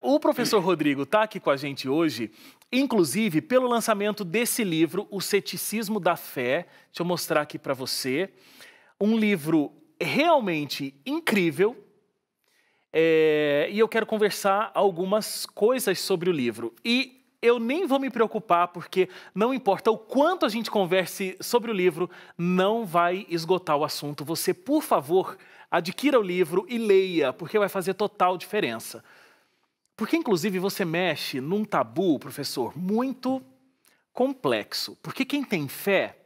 O professor Rodrigo está aqui com a gente hoje, inclusive pelo lançamento desse livro, O Ceticismo da Fé. Deixa eu mostrar aqui para você. Um livro realmente incrível. E eu quero conversar algumas coisas sobre o livro. E eu nem vou me preocupar, porque não importa o quanto a gente converse sobre o livro, não vai esgotar o assunto. Você, por favor, adquira o livro e leia, porque vai fazer total diferença. Porque, inclusive, você mexe num tabu, professor, muito complexo. Porque quem tem fé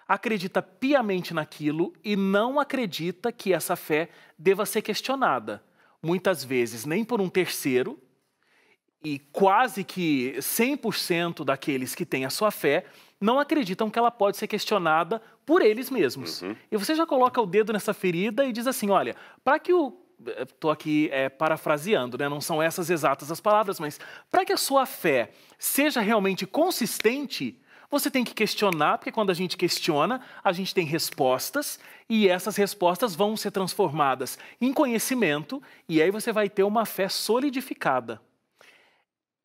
acredita piamente naquilo e não acredita que essa fé deva ser questionada. Muitas vezes nem por um terceiro, e quase que 100% daqueles que têm a sua fé não acreditam que ela pode ser questionada por eles mesmos. E você já coloca o dedo nessa ferida e diz assim, olha, para que estou aqui parafraseando, né? Não são essas exatas as palavras, mas para que a sua fé seja realmente consistente, você tem que questionar, porque quando a gente questiona, a gente tem respostas, e essas respostas vão ser transformadas em conhecimento, e aí você vai ter uma fé solidificada.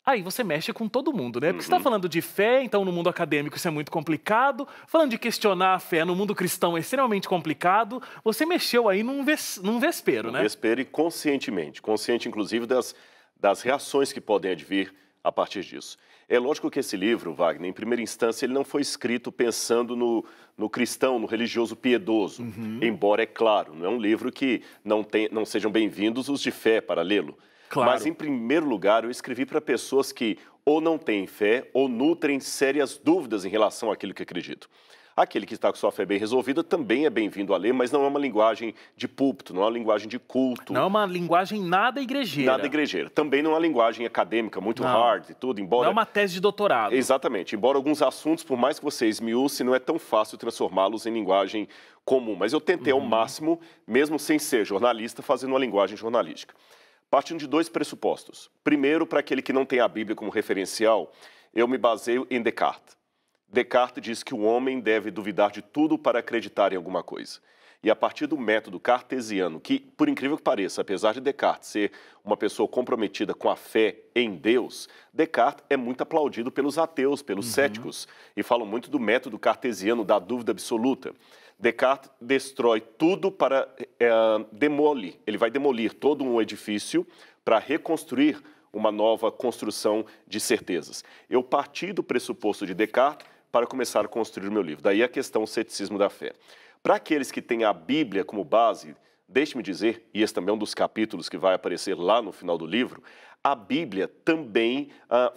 Aí você mexe com todo mundo, né? Porque você está falando de fé, então no mundo acadêmico isso é muito complicado. Falando de questionar a fé no mundo cristão é extremamente complicado. Você mexeu aí num vespeiro, né? Num vespeiro e conscientemente. Consciente, inclusive, das reações que podem advir a partir disso. É lógico que esse livro, Wagner, em primeira instância, ele não foi escrito pensando no cristão, no religioso piedoso. Embora, é claro, não é um livro que não sejam bem-vindos os de fé para lê-lo. Claro. Mas, em primeiro lugar, eu escrevi para pessoas que ou não têm fé ou nutrem sérias dúvidas em relação àquilo que acreditam. Aquele que está com sua fé bem resolvida também é bem-vindo a ler, mas não é uma linguagem de púlpito, não é uma linguagem de culto. Não é uma linguagem nada igrejeira. Nada igrejeira. Também não é uma linguagem acadêmica, muito hard e tudo, embora... Não é uma tese de doutorado. Exatamente. Embora alguns assuntos, por mais que você esmiúce, não é tão fácil transformá-los em linguagem comum. Mas eu tentei ao máximo, mesmo sem ser jornalista, fazendo uma linguagem jornalística. Partindo de dois pressupostos. Primeiro, para aquele que não tem a Bíblia como referencial, eu me baseio em Descartes. Descartes diz que o homem deve duvidar de tudo para acreditar em alguma coisa. E a partir do método cartesiano, que, por incrível que pareça, apesar de Descartes ser uma pessoa comprometida com a fé em Deus, Descartes é muito aplaudido pelos ateus, pelos céticos, e falam muito do método cartesiano da dúvida absoluta. Descartes destrói tudo para demolir. Ele vai demolir todo um edifício para reconstruir uma nova construção de certezas. Eu parti do pressuposto de Descartes para começar a construir o meu livro. Daí a questão do ceticismo da fé. Para aqueles que têm a Bíblia como base, deixe-me dizer, e esse também é um dos capítulos que vai aparecer lá no final do livro, a Bíblia também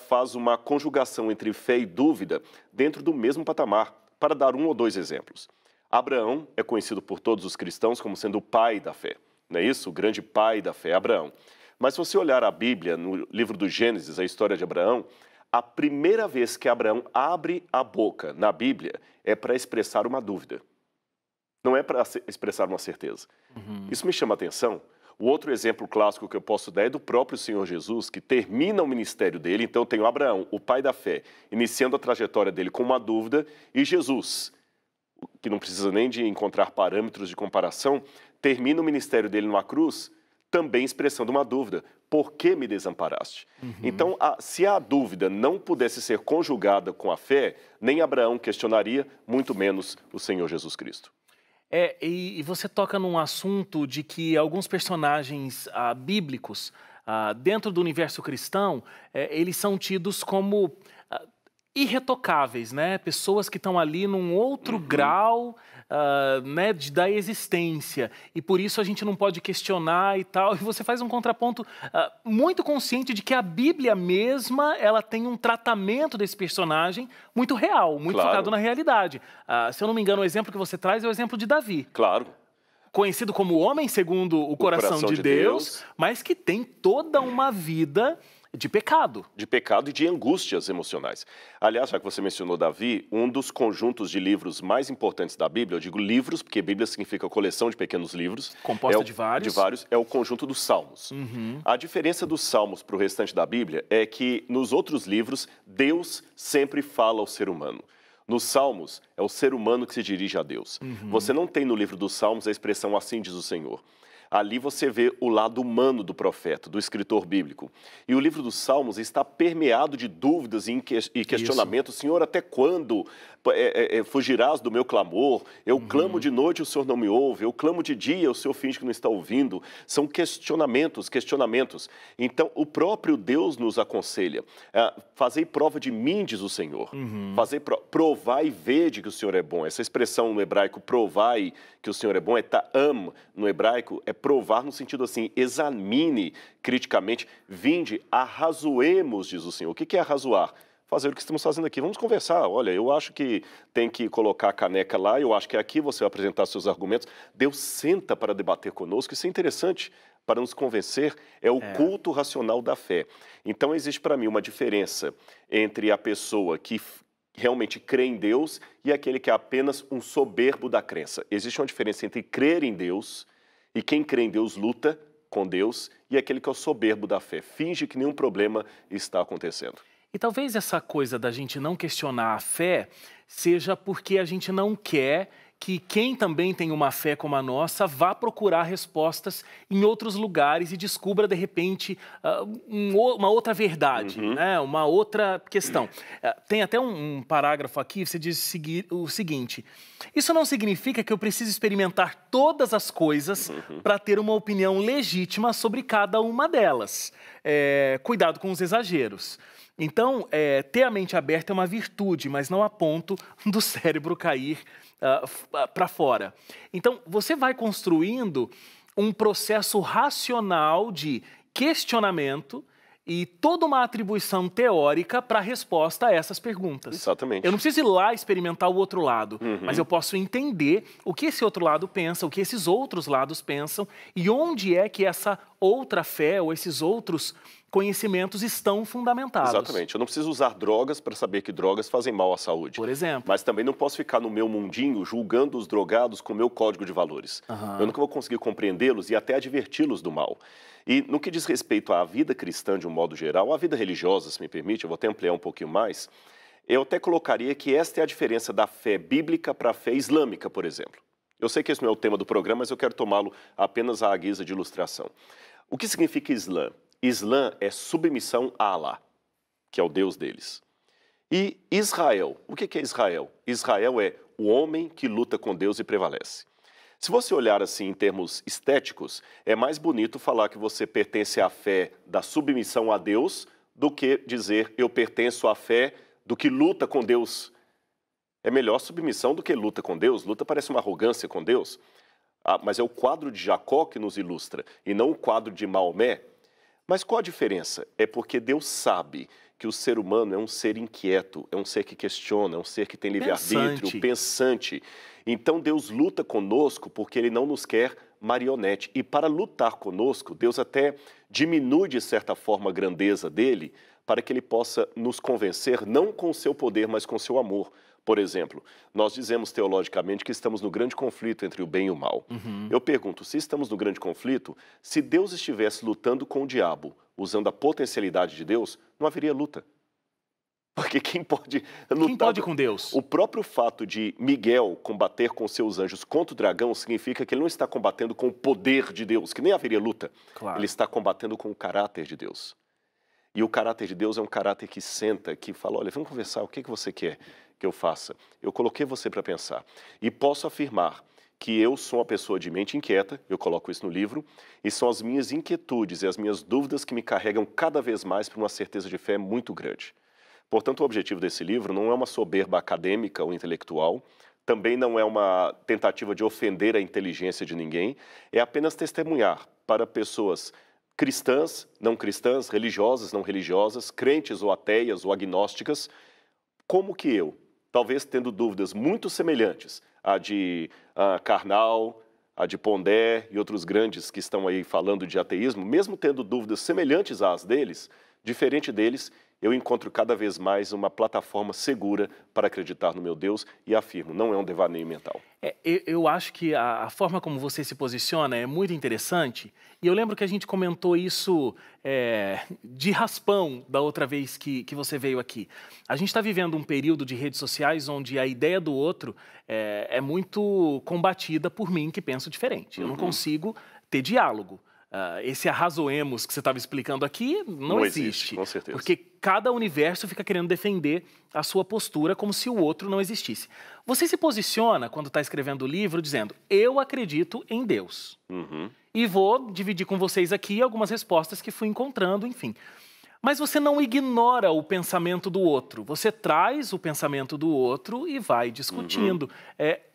faz uma conjugação entre fé e dúvida dentro do mesmo patamar, para dar um ou dois exemplos. Abraão é conhecido por todos os cristãos como sendo o pai da fé, não é isso? O grande pai da fé, Abraão. Mas se você olhar a Bíblia, no livro do Gênesis, a história de Abraão, a primeira vez que Abraão abre a boca na Bíblia é para expressar uma dúvida. Não é para expressar uma certeza. Isso me chama a atenção. O outro exemplo clássico que eu posso dar é do próprio Senhor Jesus, que termina o ministério dele. Então, tem Abraão, o pai da fé, iniciando a trajetória dele com uma dúvida, e Jesus, que não precisa nem de encontrar parâmetros de comparação, termina o ministério dele numa cruz, também expressando uma dúvida. Por que me desamparaste? Então, se a dúvida não pudesse ser conjugada com a fé, nem Abraão questionaria, muito menos o Senhor Jesus Cristo. E você toca num assunto de que alguns personagens bíblicos, dentro do universo cristão, eles são tidos como irretocáveis, né? Pessoas que estão ali num outro grau né, da existência. E por isso a gente não pode questionar e tal. E você faz um contraponto muito consciente de que a Bíblia mesma, ela tem um tratamento desse personagem muito real, muito focado na realidade. Se eu não me engano, o exemplo que você traz é o exemplo de Davi. Claro. Conhecido como homem segundo o coração de Deus, mas que tem toda uma vida de pecado. De pecado e de angústias emocionais. Aliás, já que você mencionou Davi, um dos conjuntos de livros mais importantes da Bíblia, eu digo livros, porque Bíblia significa coleção de pequenos livros. Composta de vários. De vários, é o conjunto dos Salmos. A diferença dos Salmos para o restante da Bíblia é que nos outros livros, Deus sempre fala ao ser humano. Nos Salmos, é o ser humano que se dirige a Deus. Você não tem no livro dos Salmos a expressão assim diz o Senhor. Ali você vê o lado humano do profeta, do escritor bíblico. E o livro dos Salmos está permeado de dúvidas e questionamentos. Senhor, até quando fugirás do meu clamor? Eu clamo de noite e o Senhor não me ouve. Eu clamo de dia, o Senhor finge que não está ouvindo. São questionamentos. Então, o próprio Deus nos aconselha. Fazei prova de mim, diz o Senhor. Provai e vede que o Senhor é bom. Essa expressão no hebraico, provai que o Senhor é bom, é ta'am no hebraico, é provar no sentido assim, examine criticamente, vinde, arrazoemos, diz o Senhor. O que é arrazoar? Fazer o que estamos fazendo aqui. Vamos conversar. Olha, eu acho que tem que colocar a caneca lá, eu acho que é aqui, você vai apresentar seus argumentos. Deus senta para debater conosco, isso é interessante, para nos convencer, é o culto racional da fé. Então, existe para mim uma diferença entre a pessoa que realmente crê em Deus e aquele que é apenas um soberbo da crença. Existe uma diferença entre crer em Deus e quem crê em Deus luta com Deus e aquele que é o soberbo da fé, finge que nenhum problema está acontecendo. E talvez essa coisa da gente não questionar a fé seja porque a gente não quer que quem também tem uma fé como a nossa vá procurar respostas em outros lugares e descubra, de repente, uma outra verdade, né? Uma outra questão. Tem até um parágrafo aqui, você diz o seguinte: isso não significa que eu preciso experimentar todas as coisas para ter uma opinião legítima sobre cada uma delas. Cuidado com os exageros. Então, ter a mente aberta é uma virtude, mas não a ponto do cérebro cair para fora. Então, você vai construindo um processo racional de questionamento e toda uma atribuição teórica para a resposta a essas perguntas. Exatamente. Eu não preciso ir lá experimentar o outro lado, mas eu posso entender o que esse outro lado pensa, o que esses outros lados pensam e onde é que essa outra fé ou esses outros conhecimentos estão fundamentados. Exatamente. Eu não preciso usar drogas para saber que drogas fazem mal à saúde. Por exemplo. Mas também não posso ficar no meu mundinho julgando os drogados com o meu código de valores. Eu nunca vou conseguir compreendê-los e até adverti-los do mal. E no que diz respeito à vida cristã de um modo geral, à vida religiosa, se me permite, eu vou até ampliar um pouquinho mais, eu até colocaria que esta é a diferença da fé bíblica para a fé islâmica, por exemplo. Eu sei que esse não é o tema do programa, mas eu quero tomá-lo apenas à guisa de ilustração. O que significa Islã? Islã é submissão a Alá, que é o Deus deles. E Israel, o que é Israel? Israel é o homem que luta com Deus e prevalece. Se você olhar assim em termos estéticos, é mais bonito falar que você pertence à fé da submissão a Deus do que dizer eu pertenço à fé do que luta com Deus. É melhor submissão do que luta com Deus. Luta parece uma arrogância com Deus. Mas é o quadro de Jacó que nos ilustra e não o quadro de Maomé. Mas qual a diferença? É porque Deus sabe que o ser humano é um ser inquieto, é um ser que questiona, é um ser que tem livre-arbítrio, pensante. Então Deus luta conosco porque Ele não nos quer marionete. E para lutar conosco, Deus até diminui de certa forma a grandeza dele para que Ele possa nos convencer não com o seu poder, mas com o seu amor. Por exemplo, nós dizemos teologicamente que estamos no grande conflito entre o bem e o mal. Eu pergunto, se estamos no grande conflito, se Deus estivesse lutando com o diabo, usando a potencialidade de Deus, não haveria luta. Porque quem pode lutar... Quem pode com Deus? O próprio fato de Miguel combater com seus anjos contra o dragão significa que ele não está combatendo com o poder de Deus, que nem haveria luta. Claro. Ele está combatendo com o caráter de Deus. E o caráter de Deus é um caráter que senta, que fala, olha, vamos conversar, o que você quer que eu faça? Eu coloquei você para pensar. E posso afirmar que eu sou uma pessoa de mente inquieta, eu coloco isso no livro, e são as minhas inquietudes e as minhas dúvidas que me carregam cada vez mais para uma certeza de fé muito grande. Portanto, o objetivo desse livro não é uma soberba acadêmica ou intelectual, também não é uma tentativa de ofender a inteligência de ninguém, é apenas testemunhar para pessoas cristãs, não cristãs, religiosas, não religiosas, crentes ou ateias ou agnósticas, como que eu, talvez tendo dúvidas muito semelhantes à de Karnal, a de Pondé e outros grandes que estão aí falando de ateísmo, mesmo tendo dúvidas semelhantes às deles, diferente deles, eu encontro cada vez mais uma plataforma segura para acreditar no meu Deus e afirmo, não é um devaneio mental. Eu acho que a forma como você se posiciona é muito interessante e eu lembro que a gente comentou isso de raspão da outra vez que você veio aqui. A gente está vivendo um período de redes sociais onde a ideia do outro é muito combatida por mim que penso diferente. Eu não consigo ter diálogo. Esse arrazoemos que você estava explicando aqui não existe. Com certeza. Porque cada universo fica querendo defender a sua postura como se o outro não existisse. Você se posiciona, quando está escrevendo o livro, dizendo, eu acredito em Deus. E vou dividir com vocês aqui algumas respostas que fui encontrando, enfim. Mas você não ignora o pensamento do outro. Você traz o pensamento do outro e vai discutindo,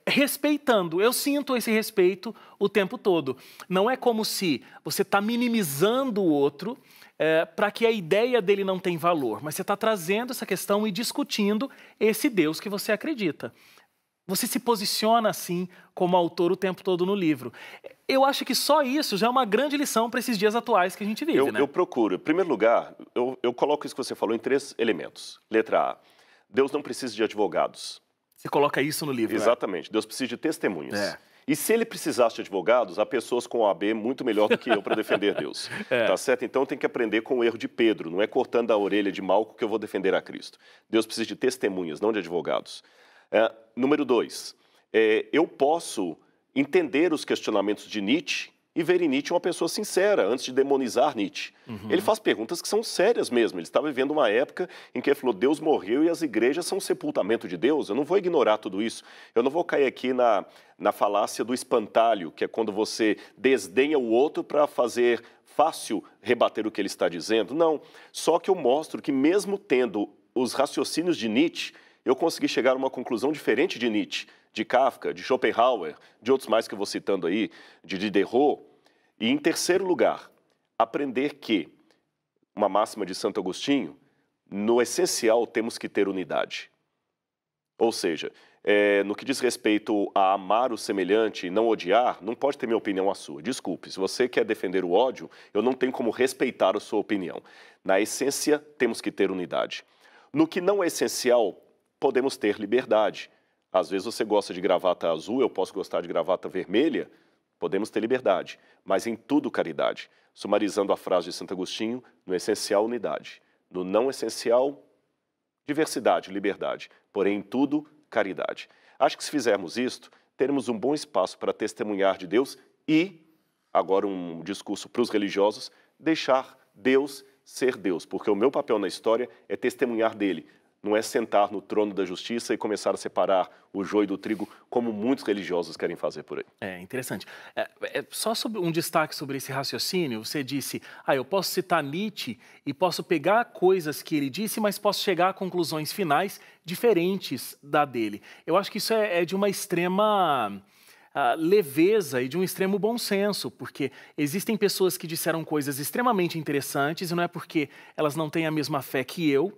respeitando. Eu sinto esse respeito o tempo todo. Não é como se você está minimizando o outro para que a ideia dele não tenha valor, mas você está trazendo essa questão e discutindo esse Deus que você acredita. Você se posiciona assim como autor o tempo todo no livro. Eu acho que só isso já é uma grande lição para esses dias atuais que a gente vive, né? Eu procuro. Em primeiro lugar, eu coloco isso que você falou em 3 elementos. Letra A, Deus não precisa de advogados. Você coloca isso no livro, Exatamente. né? Deus precisa de testemunhas. E se ele precisasse de advogados, há pessoas com OAB muito melhor do que eu para defender Deus. Tá certo? Então tem que aprender com o erro de Pedro. Não é cortando a orelha de Malco que eu vou defender a Cristo. Deus precisa de testemunhas, não de advogados. Número 2, eu posso entender os questionamentos de Nietzsche e ver em Nietzsche uma pessoa sincera, antes de demonizar Nietzsche. Ele faz perguntas que são sérias mesmo. Ele estava vivendo uma época em que ele falou, Deus morreu e as igrejas são o sepultamento de Deus. Eu não vou ignorar tudo isso. Eu não vou cair aqui na falácia do espantalho, que é quando você desdenha o outro para fazer fácil rebater o que ele está dizendo. Não, só que eu mostro que mesmo tendo os raciocínios de Nietzsche, eu consegui chegar a uma conclusão diferente de Nietzsche, de Kafka, de Schopenhauer, de outros mais que eu vou citando aí, de Diderot. E, em terceiro lugar, aprender que, uma máxima de Santo Agostinho, no essencial temos que ter unidade. Ou seja, no que diz respeito a amar o semelhante e não odiar, não pode ter minha opinião a sua. Desculpe, se você quer defender o ódio, eu não tenho como respeitar a sua opinião. Na essência, temos que ter unidade. No que não é essencial, podemos ter liberdade. Às vezes você gosta de gravata azul, eu posso gostar de gravata vermelha, podemos ter liberdade. Mas em tudo, caridade. Sumarizando a frase de Santo Agostinho, no essencial, unidade. No não essencial, diversidade, liberdade. Porém, em tudo, caridade. Acho que se fizermos isto, teremos um bom espaço para testemunhar de Deus e, agora um discurso para os religiosos, deixar Deus ser Deus. Porque o meu papel na história é testemunhar dele. Não é sentar no trono da justiça e começar a separar o joio do trigo, como muitos religiosos querem fazer por aí. É interessante. Só sobre um destaque sobre esse raciocínio, você disse, eu posso citar Nietzsche e posso pegar coisas que ele disse, mas posso chegar a conclusões finais diferentes da dele. Eu acho que isso é de uma extrema leveza e de um extremo bom senso, porque existem pessoas que disseram coisas extremamente interessantes e não é porque elas não têm a mesma fé que eu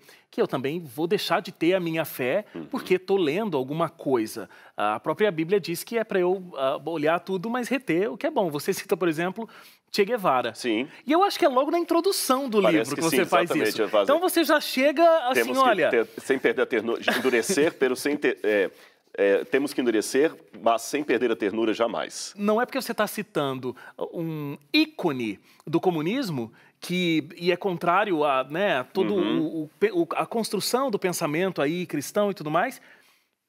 também vou deixar de ter a minha fé porque estou lendo alguma coisa. A própria Bíblia diz que é para eu olhar tudo, mas reter o que é bom. Você cita, por exemplo, Che Guevara. Sim. E eu acho que é logo na introdução do livro que você faz isso. Então você já chega assim, Temos olha... sem perder a ternura, endurecer, temos que endurecer, mas sem perder a ternura jamais. Não é porque você está citando um ícone do comunismo e é contrário a todo a construção do pensamento aí cristão e tudo mais,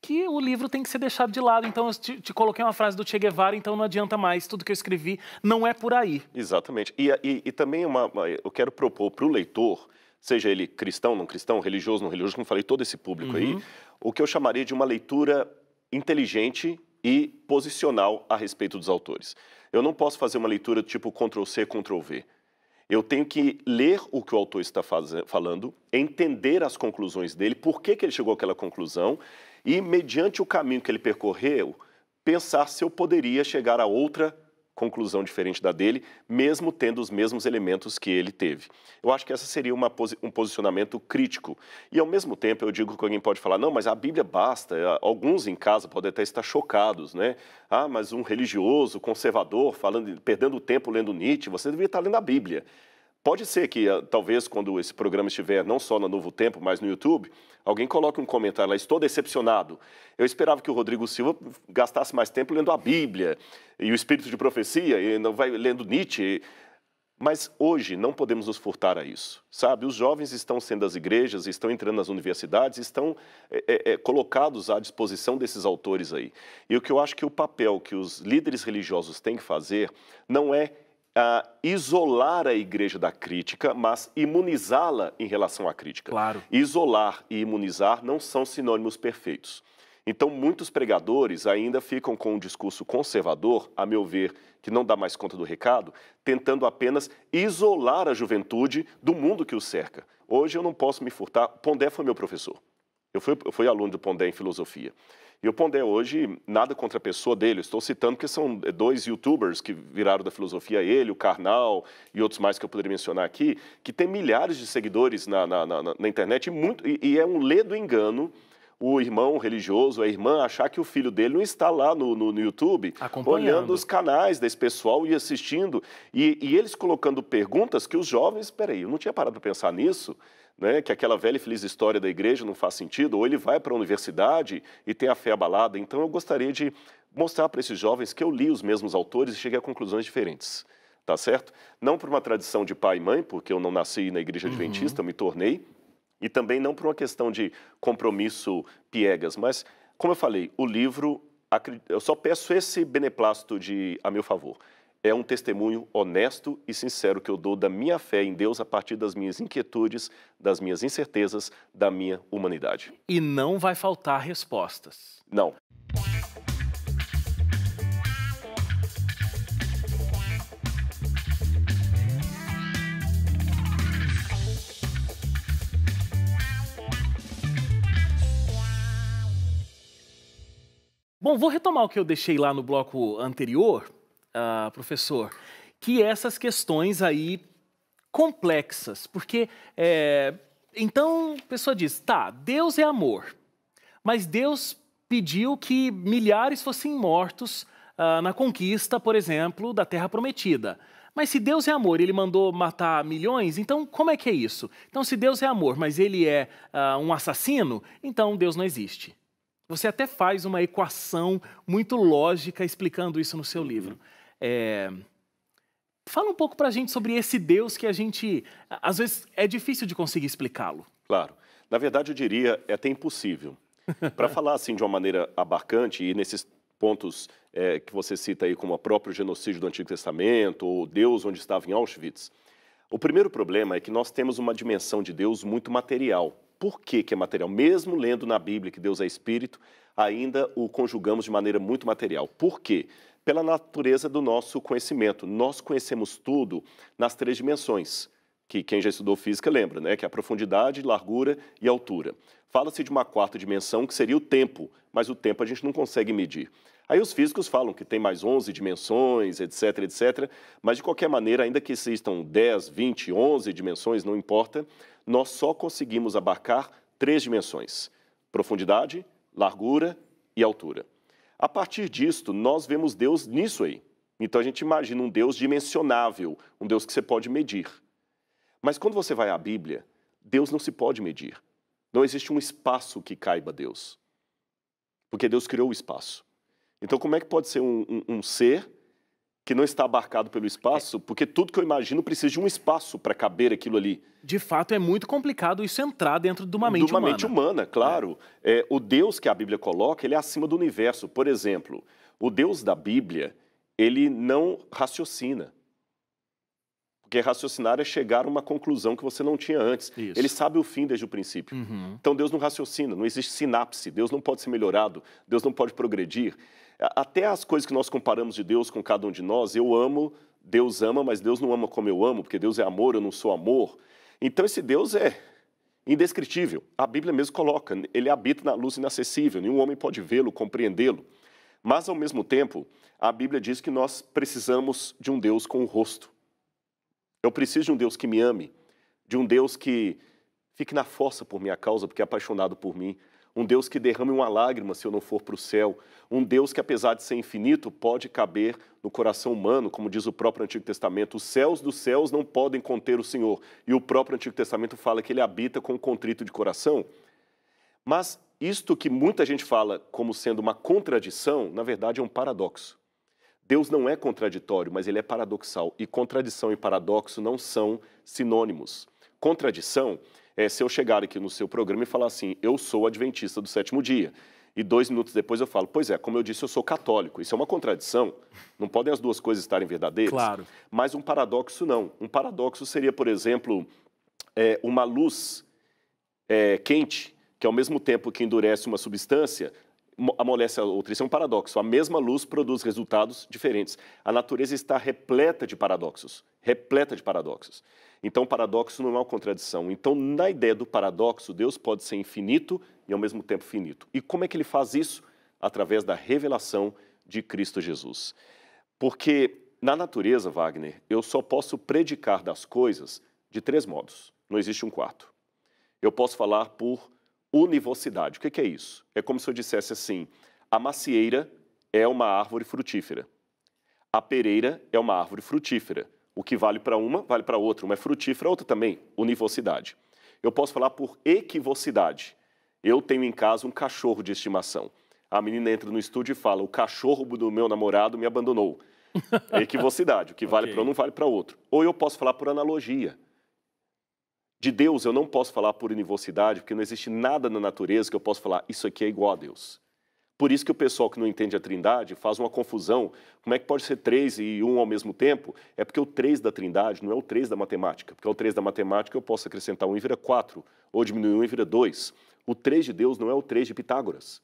que o livro tem que ser deixado de lado. Então eu te coloquei uma frase do Che Guevara, então não adianta mais, tudo que eu escrevi não é por aí. Exatamente. E também eu quero propor para o leitor, seja ele cristão, não religioso, como falei, todo esse público aí, o que eu chamaria de uma leitura inteligente e posicional a respeito dos autores. Eu não posso fazer uma leitura tipo Ctrl+C, Ctrl+V. Eu tenho que ler o que o autor está falando, entender as conclusões dele, por que ele chegou àquela conclusão e, mediante o caminho que ele percorreu, pensar se eu poderia chegar a outra conclusão diferente da dele, mesmo tendo os mesmos elementos que ele teve. Eu acho que essa seria um posicionamento crítico. E, ao mesmo tempo, eu digo que alguém pode falar, não, mas a Bíblia basta. Alguns em casa podem até estar chocados, né? Mas um religioso, conservador, perdendo tempo lendo Nietzsche, você deveria estar lendo a Bíblia. Pode ser que, talvez, quando esse programa estiver não só no Novo Tempo, mas no YouTube, alguém coloque um comentário lá, estou decepcionado. Eu esperava que o Rodrigo Silva gastasse mais tempo lendo a Bíblia e o Espírito de Profecia, e não vai lendo Nietzsche. Mas hoje não podemos nos furtar a isso, sabe? Os jovens estão sendo das igrejas, estão entrando nas universidades, estão colocados à disposição desses autores aí. E o que eu acho que o papel que os líderes religiosos têm que fazer não é isolar a igreja da crítica, mas imunizá-la em relação à crítica. Claro. Isolar e imunizar não são sinônimos perfeitos. Então, muitos pregadores ainda ficam com um discurso conservador, a meu ver, que não dá mais conta do recado, tentando apenas isolar a juventude do mundo que o cerca. Hoje eu não posso me furtar. Pondé foi meu professor. Eu fui aluno do Pondé em filosofia. E o Pondé hoje, nada contra a pessoa dele, estou citando porque são dois youtubers que viraram da filosofia, ele, o Karnal e outros mais que eu poderia mencionar aqui, que tem milhares de seguidores na internet e é um ledo engano o irmão religioso, a irmã, achar que o filho dele não está lá no YouTube, olhando os canais desse pessoal e assistindo, e eles colocando perguntas que os jovens, espera aí, eu não tinha parado para pensar nisso, né, que aquela velha e feliz história da igreja não faz sentido, ou ele vai para a universidade e tem a fé abalada. Então eu gostaria de mostrar para esses jovens que eu li os mesmos autores e cheguei a conclusões diferentes, tá certo? Não por uma tradição de pai e mãe, porque eu não nasci na igreja adventista, eu me tornei, e também não por uma questão de compromisso piegas, mas, como eu falei, o livro, eu só peço esse beneplácito a meu favor. É um testemunho honesto e sincero que eu dou da minha fé em Deus a partir das minhas inquietudes, das minhas incertezas, da minha humanidade. E não vai faltar respostas. Não. Bom, vou retomar o que eu deixei lá no bloco anterior, professor, que essas questões aí complexas, porque então a pessoa diz, tá, Deus é amor, mas Deus pediu que milhares fossem mortos na conquista, por exemplo, da Terra Prometida. Mas se Deus é amor, ele mandou matar milhões, então como é que é isso? Então se Deus é amor, mas ele é um assassino, então Deus não existe. Você até faz uma equação muito lógica explicando isso no seu livro. Fala um pouco para a gente sobre esse Deus que a gente, às vezes, é difícil de conseguir explicá-lo. Claro. Na verdade, eu diria, é até impossível. Para falar assim de uma maneira abarcante, e nesses pontos que você cita aí, como o próprio genocídio do Antigo Testamento, ou Deus onde estava em Auschwitz, o primeiro problema é que nós temos uma dimensão de Deus muito material. Por que é material? Mesmo lendo na Bíblia que Deus é Espírito, ainda o conjugamos de maneira muito material. Por quê? Pela natureza do nosso conhecimento. Nós conhecemos tudo nas 3 dimensões, que quem já estudou física lembra, né? Que é a profundidade, largura e altura. Fala-se de uma 4ª dimensão, que seria o tempo, mas o tempo a gente não consegue medir. Aí os físicos falam que tem mais 11 dimensões, etc, etc, mas de qualquer maneira, ainda que existam 10, 20, 11 dimensões, não importa, nós só conseguimos abarcar 3 dimensões, profundidade, largura e altura. A partir disto, nós vemos Deus nisso aí. Então a gente imagina um Deus dimensionável, um Deus que você pode medir. Mas quando você vai à Bíblia, Deus não se pode medir. Não existe um espaço que caiba Deus. Porque Deus criou o espaço. Então como é que pode ser um ser que não está abarcado pelo espaço? Porque tudo que eu imagino precisa de um espaço para caber aquilo ali. De fato, é muito complicado isso entrar dentro de uma mente humana. De uma mente humana, claro. O Deus que a Bíblia coloca, ele é acima do universo. Por exemplo, o Deus da Bíblia, ele não raciocina. Porque raciocinar é chegar a uma conclusão que você não tinha antes. Isso. Ele sabe o fim desde o princípio. Então Deus não raciocina, não existe sinapse, Deus não pode ser melhorado, Deus não pode progredir. Até as coisas que nós comparamos de Deus com cada um de nós, eu amo, Deus ama, mas Deus não ama como eu amo, porque Deus é amor, eu não sou amor. Então esse Deus é indescritível. A Bíblia mesmo coloca, ele habita na luz inacessível, nenhum homem pode vê-lo, compreendê-lo. Mas, ao mesmo tempo, a Bíblia diz que nós precisamos de um Deus com o rosto. Eu preciso de um Deus que me ame, de um Deus que fique na força por minha causa, porque é apaixonado por mim. Um Deus que derrame uma lágrima se eu não for para o céu. Um Deus que, apesar de ser infinito, pode caber no coração humano, como diz o próprio Antigo Testamento. Os céus dos céus não podem conter o Senhor. E o próprio Antigo Testamento fala que ele habita com um contrito de coração. Mas isto que muita gente fala como sendo uma contradição, na verdade é um paradoxo. Deus não é contraditório, mas ele é paradoxal. E contradição e paradoxo não são sinônimos. Contradição é se eu chegar aqui no seu programa e falar assim, eu sou adventista do sétimo dia. E 2 minutos depois eu falo, pois é, como eu disse, eu sou católico. Isso é uma contradição. Não podem as duas coisas estarem verdadeiras. Claro. Mas um paradoxo não. Um paradoxo seria, por exemplo, uma luz quente, que ao mesmo tempo que endurece uma substância, amolece a outra. Isso é um paradoxo. A mesma luz produz resultados diferentes. A natureza está repleta de paradoxos. Repleta de paradoxos. Então, o paradoxo não é uma contradição. Então, na ideia do paradoxo, Deus pode ser infinito e, ao mesmo tempo, finito. E como é que ele faz isso? Através da revelação de Cristo Jesus. Porque, na natureza, Wagner, eu só posso predicar das coisas de 3 modos. Não existe um quarto. Eu posso falar por univocidade. O que é isso? É como se eu dissesse assim, a macieira é uma árvore frutífera. A pereira é uma árvore frutífera. O que vale para uma, vale para outra. Uma é frutífera, a outra também. Univocidade. Eu posso falar por equivocidade. Eu tenho em casa um cachorro de estimação. A menina entra no estúdio e fala, o cachorro do meu namorado me abandonou. É equivocidade. O que vale para um não vale para outro. Ou eu posso falar por analogia. De Deus eu não posso falar por univocidade, porque não existe nada na natureza que eu possa falar, isso aqui é igual a Deus. Por isso que o pessoal que não entende a Trindade faz uma confusão. Como é que pode ser 3 e 1 ao mesmo tempo? É porque o 3 da Trindade não é o 3 da matemática. Porque o 3 da matemática eu posso acrescentar 1 e vira 4, ou diminuir 1 e vira 2. O 3 de Deus não é o 3 de Pitágoras.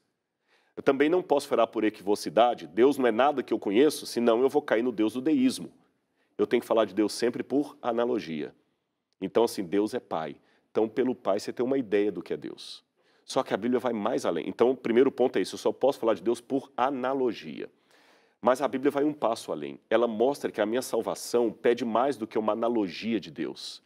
Eu também não posso falar por equivocidade. Deus não é nada que eu conheço, senão eu vou cair no Deus do deísmo. Eu tenho que falar de Deus sempre por analogia. Então, assim, Deus é Pai. Então, pelo Pai, você tem uma ideia do que é Deus. Só que a Bíblia vai mais além. Então, o primeiro ponto é isso, eu só posso falar de Deus por analogia. Mas a Bíblia vai um passo além. Ela mostra que a minha salvação pede mais do que uma analogia de Deus.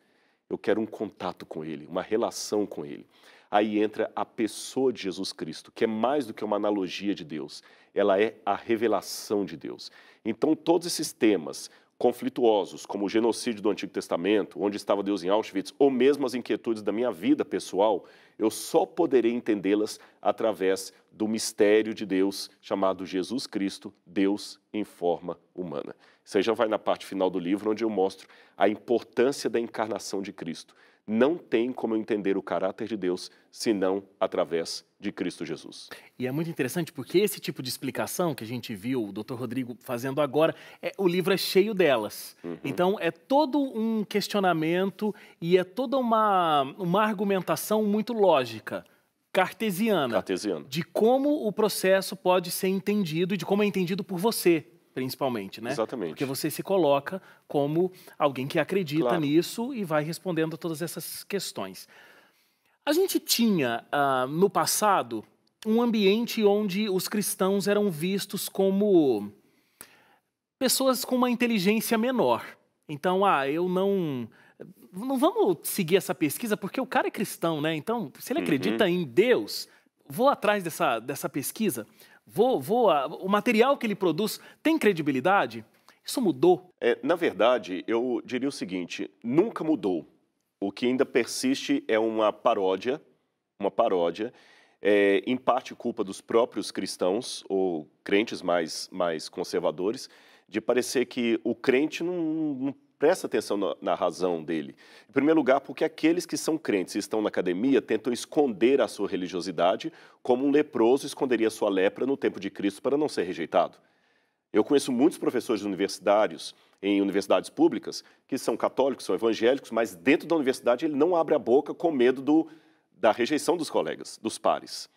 Eu quero um contato com Ele, uma relação com Ele. Aí entra a pessoa de Jesus Cristo, que é mais do que uma analogia de Deus. Ela é a revelação de Deus. Então, todos esses temas conflituosos, como o genocídio do Antigo Testamento, onde estava Deus em Auschwitz, ou mesmo as inquietudes da minha vida pessoal, eu só poderei entendê-las através do mistério de Deus chamado Jesus Cristo, Deus em forma humana. Isso aí já vai na parte final do livro, onde eu mostro a importância da encarnação de Cristo. Não tem como eu entender o caráter de Deus, senão através de Cristo Jesus. E é muito interessante porque esse tipo de explicação que a gente viu o Dr. Rodrigo fazendo agora, o livro é cheio delas. Então, é todo um questionamento e é toda uma argumentação muito lógica, cartesiana, de como o processo pode ser entendido e de como é entendido por você, principalmente, né? Exatamente. Porque você se coloca como alguém que acredita nisso e vai respondendo a todas essas questões. A gente tinha, no passado, um ambiente onde os cristãos eram vistos como pessoas com uma inteligência menor. Então, eu não vamos seguir essa pesquisa porque o cara é cristão, né? Então, se ele acredita em Deus, vou atrás dessa pesquisa, o material que ele produz tem credibilidade? Isso mudou? Na verdade, eu diria o seguinte, nunca mudou. O que ainda persiste é uma paródia, em parte culpa dos próprios cristãos ou crentes mais conservadores, de parecer que o crente não presta atenção na razão dele. Em primeiro lugar, porque aqueles que são crentes e estão na academia tentam esconder a sua religiosidade como um leproso esconderia sua lepra no tempo de Cristo para não ser rejeitado. Eu conheço muitos professores universitários em universidades públicas que são católicos, são evangélicos, mas dentro da universidade ele não abre a boca com medo da rejeição dos colegas, dos pares.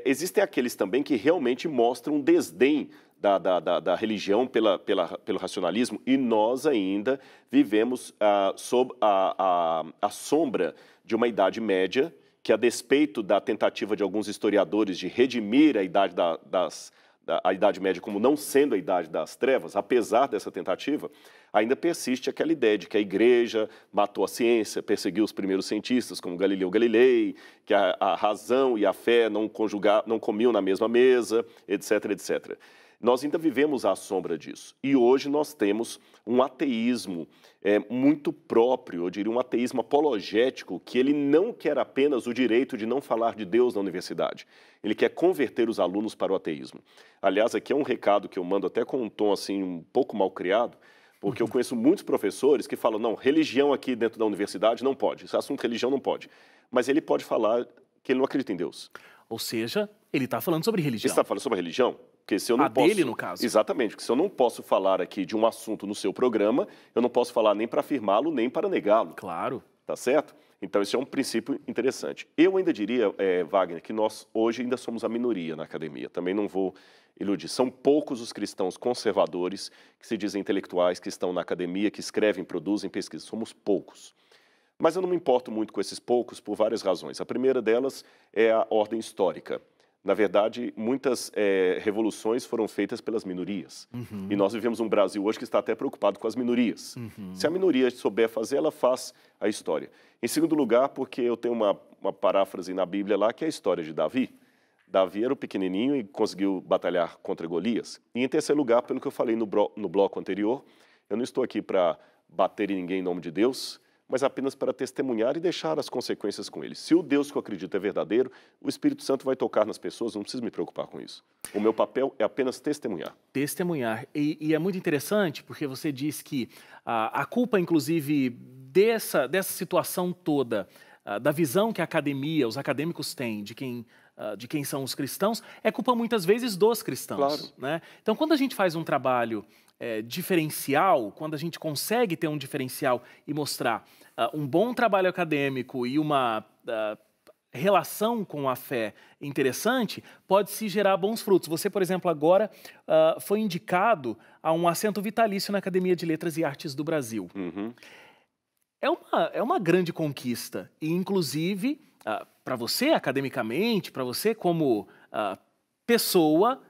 Existem aqueles também que realmente mostram um desdém da religião pelo racionalismo e nós ainda vivemos sob a sombra de uma Idade Média que, a despeito da tentativa de alguns historiadores de redimir a Idade Média como não sendo a Idade das Trevas, apesar dessa tentativa, ainda persiste aquela ideia de que a Igreja matou a ciência, perseguiu os primeiros cientistas, como Galileu Galilei, que a razão e a fé não comiam na mesma mesa, etc, etc. Nós ainda vivemos à sombra disso. E hoje nós temos um ateísmo muito próprio, eu diria um ateísmo apologético, que ele não quer apenas o direito de não falar de Deus na universidade. Ele quer converter os alunos para o ateísmo. Aliás, aqui é um recado que eu mando até com um tom assim um pouco mal criado, porque eu conheço muitos professores que falam, não, religião aqui dentro da universidade não pode, esse assunto religião não pode. Mas ele pode falar que ele não acredita em Deus. Ou seja, ele está falando sobre religião. Ele está falando sobre religião? Porque se eu não posso... dele, no caso. Exatamente, porque se eu não posso falar aqui de um assunto no seu programa, eu não posso falar nem para afirmá-lo, nem para negá-lo. Claro. Tá certo? Então, esse é um princípio interessante. Eu ainda diria, Wagner, que nós hoje ainda somos a minoria na academia. Também não vou iludir. São poucos os cristãos conservadores que se dizem intelectuais, que estão na academia, que escrevem, produzem, pesquisam. Somos poucos. Mas eu não me importo muito com esses poucos por várias razões. A primeira delas é a ordem histórica. Na verdade, muitas revoluções foram feitas pelas minorias. E nós vivemos um Brasil hoje que está até preocupado com as minorias. Se a minoria souber fazer, ela faz a história. Em segundo lugar, porque eu tenho uma paráfrase na Bíblia lá, que é a história de Davi. Davi era o pequenininho e conseguiu batalhar contra Golias. E em terceiro lugar, pelo que eu falei no bloco anterior, eu não estou aqui para bater em ninguém em nome de Deus, mas apenas para testemunhar e deixar as consequências com ele. Se o Deus que eu acredito é verdadeiro, o Espírito Santo vai tocar nas pessoas, não preciso me preocupar com isso. O meu papel é apenas testemunhar. Testemunhar. E é muito interessante, porque você diz que a culpa, inclusive, dessa situação toda, da visão que a academia, os acadêmicos têm de quem são os cristãos, é culpa muitas vezes dos cristãos. Claro. Né? Então, quando a gente faz um trabalho diferencial, quando a gente consegue ter um diferencial e mostrar um bom trabalho acadêmico e uma relação com a fé interessante, pode-se gerar bons frutos. Você, por exemplo, agora foi indicado a um assento vitalício na Academia de Letras e Artes do Brasil. É uma grande conquista e, inclusive, para você academicamente, para você como pessoa,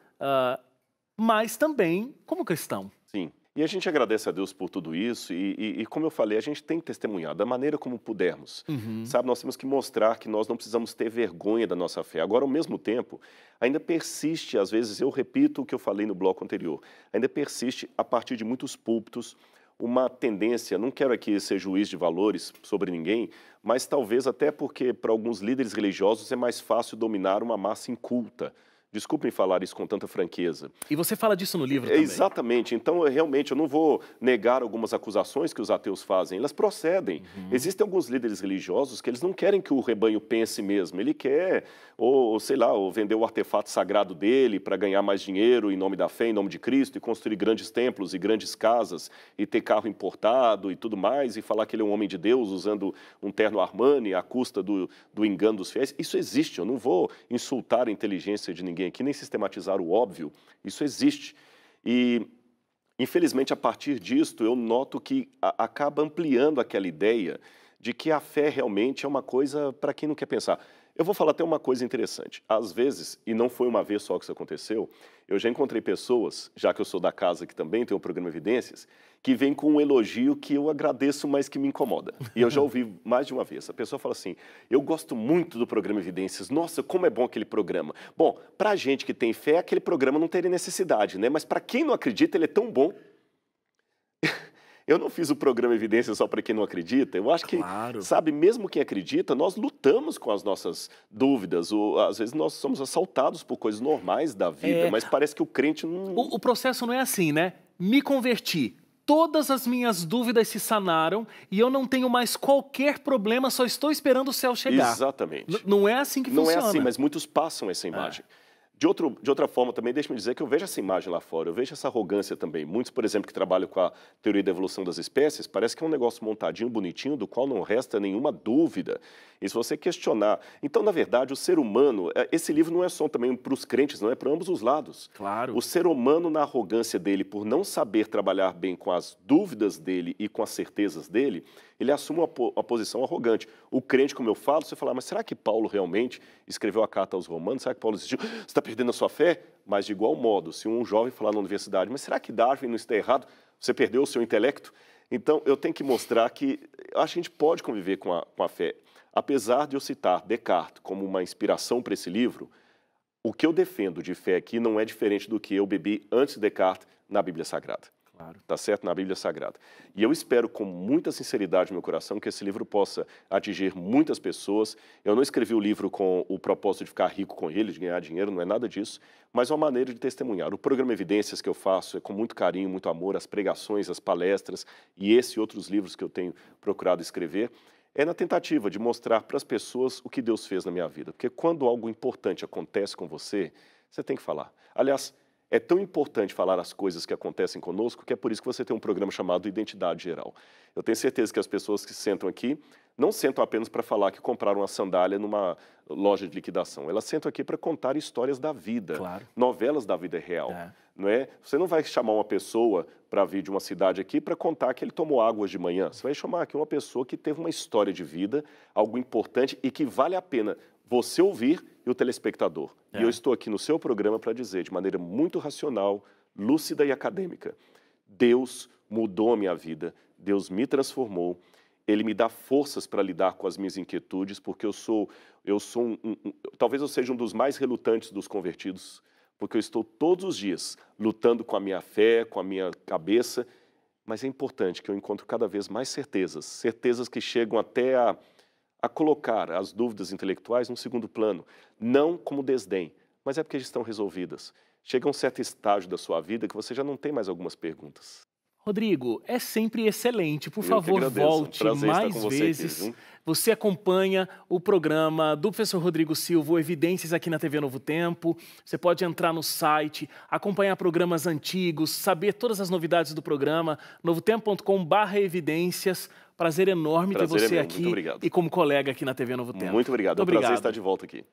mas também como cristão. Sim. E a gente agradece a Deus por tudo isso e como eu falei, a gente tem que testemunhar da maneira como pudermos. Sabe, nós temos que mostrar que nós não precisamos ter vergonha da nossa fé. Agora, ao mesmo tempo, ainda persiste, às vezes, eu repito o que eu falei no bloco anterior, ainda persiste, a partir de muitos púlpitos, uma tendência, não quero aqui ser juiz de valores sobre ninguém, mas talvez até porque para alguns líderes religiosos é mais fácil dominar uma massa inculta. Desculpem falar isso com tanta franqueza. E você fala disso no livro também. Exatamente. Então, realmente, eu não vou negar algumas acusações que os ateus fazem. Elas procedem. Existem alguns líderes religiosos que eles não querem que o rebanho pense mesmo. Ele quer, ou sei lá, ou vender o artefato sagrado dele para ganhar mais dinheiro em nome da fé, em nome de Cristo, e construir grandes templos e grandes casas, e ter carro importado e tudo mais, e falar que ele é um homem de Deus usando um terno Armani à custa do engano dos fiéis. Isso existe. Eu não vou insultar a inteligência de ninguém aqui, nem sistematizar o óbvio, isso existe. E, infelizmente, a partir disto, eu noto que acaba ampliando aquela ideia de que a fé realmente é uma coisa para quem não quer pensar. Eu vou falar até uma coisa interessante. Às vezes, e não foi uma vez só que isso aconteceu, eu já encontrei pessoas, já que eu sou da casa que também tem o programa Evidências, que vêm com um elogio que eu agradeço, mas que me incomoda. E eu já ouvi mais de uma vez. A pessoa fala assim, eu gosto muito do programa Evidências, nossa, como é bom aquele programa. Bom, para a gente que tem fé, aquele programa não teria necessidade, né? Mas para quem não acredita, ele é tão bom. Eu não fiz o programa Evidências só para quem não acredita. Eu acho que, sabe, mesmo quem acredita, nós lutamos com as nossas dúvidas. Às vezes nós somos assaltados por coisas normais da vida, mas parece que o crente não... O processo não é assim, né? Me converti. Todas as minhas dúvidas se sanaram e eu não tenho mais qualquer problema, só estou esperando o céu chegar. Exatamente. Não é assim que funciona. Não é assim, mas muitos passam essa imagem. De outra forma também, deixe-me dizer que eu vejo essa imagem lá fora, eu vejo essa arrogância também. Muitos, por exemplo, que trabalham com a teoria da evolução das espécies, parece que é um negócio montadinho, bonitinho, do qual não resta nenhuma dúvida. E se você questionar... Então, na verdade, o ser humano... Esse livro não é só também para os crentes, não é para ambos os lados. Claro. O ser humano, na arrogância dele, por não saber trabalhar bem com as dúvidas dele e com as certezas dele, ele assume uma posição arrogante. O crente, como eu falo, você fala, mas será que Paulo realmente escreveu a carta aos Romanos? Será que Paulo existiu? Você está perdendo a sua fé? Mas, de igual modo, se um jovem falar na universidade, mas será que Darwin não está errado? Você perdeu o seu intelecto? Então, eu tenho que mostrar que a gente pode conviver com a fé. Apesar de eu citar Descartes como uma inspiração para esse livro, O que eu defendo de fé aqui não é diferente do que eu bebi antes de Descartes na Bíblia Sagrada. Claro. Tá certo? Na Bíblia Sagrada. E eu espero com muita sinceridade no meu coração que esse livro possa atingir muitas pessoas. Eu não escrevi o livro com o propósito de ficar rico com ele, de ganhar dinheiro, não é nada disso, mas uma maneira de testemunhar. O programa Evidências que eu faço é com muito carinho, muito amor, as pregações, as palestras e esse e outros livros que eu tenho procurado escrever, é na tentativa de mostrar para as pessoas o que Deus fez na minha vida. Porque quando algo importante acontece com você, você tem que falar. Aliás, é tão importante falar as coisas que acontecem conosco que é por isso que você tem um programa chamado Identidade Geral. Eu tenho certeza que as pessoas que sentam aqui não sentam apenas para falar que compraram uma sandália numa loja de liquidação. Elas sentam aqui para contar histórias da vida, Claro. novelas da vida real. Não é? Você não vai chamar uma pessoa para vir de uma cidade aqui para contar que ele tomou água hoje de manhã. Você vai chamar aqui uma pessoa que teve uma história de vida, algo importante e que vale a pena você ouvir e o telespectador. E eu estou aqui no seu programa para dizer, de maneira muito racional, lúcida e acadêmica, Deus mudou a minha vida, Deus me transformou, Ele me dá forças para lidar com as minhas inquietudes, porque talvez eu seja um dos mais relutantes dos convertidos, porque eu estou todos os dias lutando com a minha fé, com a minha cabeça, mas é importante que eu encontre cada vez mais certezas, certezas que chegam até a colocar as dúvidas intelectuais num segundo plano, não como desdém, mas é porque já estão resolvidas. Chega um certo estágio da sua vida que você já não tem mais algumas perguntas. Rodrigo, é sempre excelente. Por favor, volte mais vezes. Aqui, você acompanha o programa do professor Rodrigo Silva, o Evidências, aqui na TV Novo Tempo. Você pode entrar no site, acompanhar programas antigos, saber todas as novidades do programa, novotempo.com/evidências. Prazer enorme ter você aqui e como colega aqui na TV Novo Tempo. Muito obrigado. É um prazer estar de volta aqui.